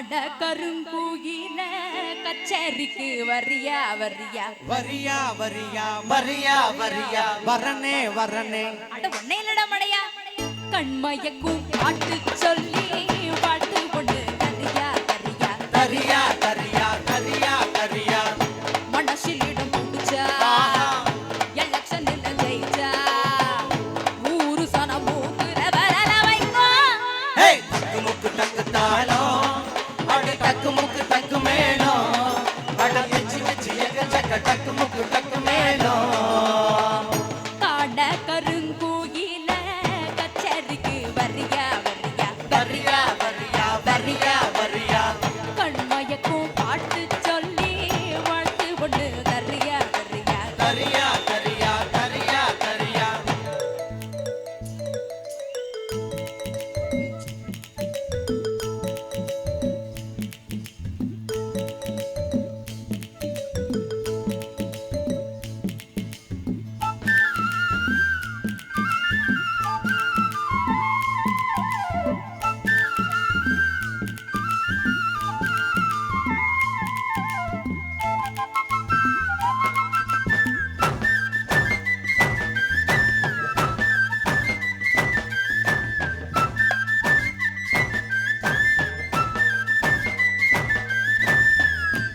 காட கருங்கூயில கச்சேரிக்கு வரியா வரியா வரியா வரியா வரியா வரியா வரனே வரனே அட ஒன்னேலடா மடையா கண்மயக்கும் பாட்டு சொல்லி பாட்டு கொண்டு கரியா கரியா கரியா கரியா கரியா கரியா மனசிலிடம் முடிச்சா எலெக்ஷன்ல ஜெயிச்சா ஊரு சனம் மூக்குற வரல வைக்கோ ஹே டக்கு முக்கு டக்கு தாளம் அடி டக்கு முக்கு டக்கு மேளம் அட பிச்சி பிச்சி எக சக்க டக்கு முக்கு டக்கு மேளம் காட கருங்கூயில கச்சேரிக்கு வரியா வரியா வரியா வரியா வரியா வரியா கண்மயக்கும் பாட்டு சொல்லி வாழ்த்து கொண்டு கரியா கரியா கரியா கரியா கரியா கரியா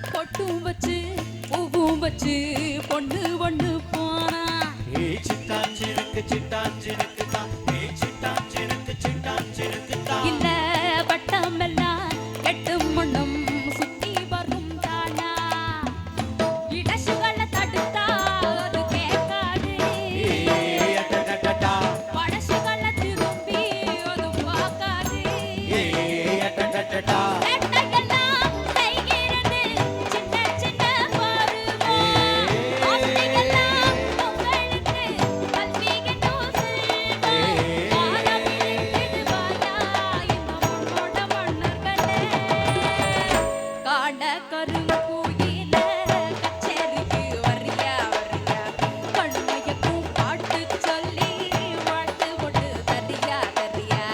பொட்டும் வச்சு பூவும் வச்சு பொண்ணு ஒண்ணு போனா ஏய் சிட்டாஞ்சிருக்கு சிட்டாஞ்சிருக்கு தான் ஏய் சிட்டாஞ்சிருக்கு சிட்டாஞ்சிருக்கு தான் இல்ல வட்டம் எல்லாம் கெட்டு மண்ணும் சுத்தி வரும் தானா இடசுகளை தடுத்தா அது கேட்காது ஏய் அடடடடா பழசுகளை திரும்பி அது பார்க்காது ஏய் அடடடடா சேட்டையெல்லாம் செய்கிறது சின்ன சின்ன பருவம் ஆசையெல்லாம் உங்களுக்கு கல்வி என்னும் செல்வம் காலம் விடுவாயா இந்த மண்ணோட மன்னர்களே காட கருங்கூயில கச்சேரிக்கு வரியா வரியா கண்மயக்கும் பாட்டு சொல்லி வாழ்த்து கொண்டு தரியா தரியா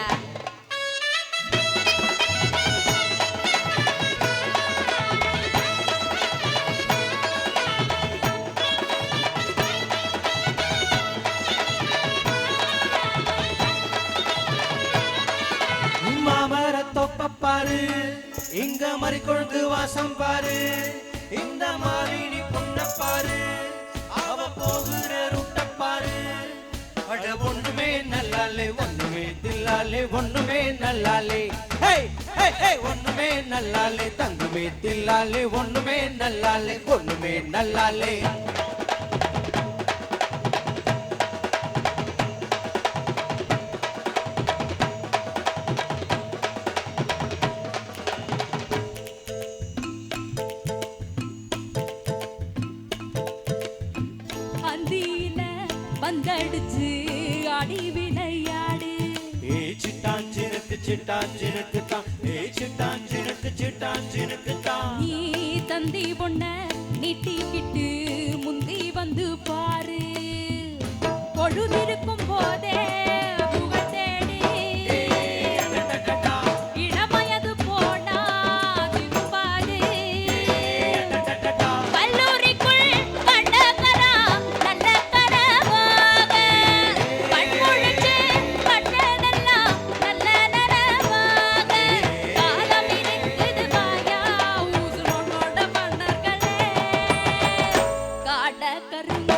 மாமர தொப்ப பாரு இங்க மறி கொழுந்து வாசம் பாரு இந்த மாலினி பொண்ண பாரு அவ போகிற ரூட்ட பாரு அட ஒண்ணுமே நல்லாலே ஒண்ணுமே தில்லாலே ஒண்ணுமே நல்லாலே ஹே ஹே ஹே ஒண்ணுமே நல்லாலே தங்குமே தில்லாலே ஒண்ணுமே நல்லாலே ஒண்ணுமே நல்லாலே அந்தியில வந்தடிச்சு ஆடி விளையாடு ஏய் சிட்டாஞ்சிருக்கு சிட்டாஞ்சிருக்கு தான் ஏய் சிட்டாஞ்சிருக்கு சிட்டாஞ்சிருக்கு தான் நீ தந்தி பொண்ண நீட்டிக்கிட்டு முந்தி வந்து பாரு பொழுதிருக்கும் போதே புகழ் தேடி ஏய் அடடடடா இளமயது போனா திரும்பாது ஏய் அடடடடா கல்லூரிக்குள் கண்டகரா நல்ல கரவாக கண்முழிச்சு கண்டதெல்லாம் நல்ல நரவாக காலம் இருக்குது வாயா ஊசுனோட மன்னர்களே காட கருங்க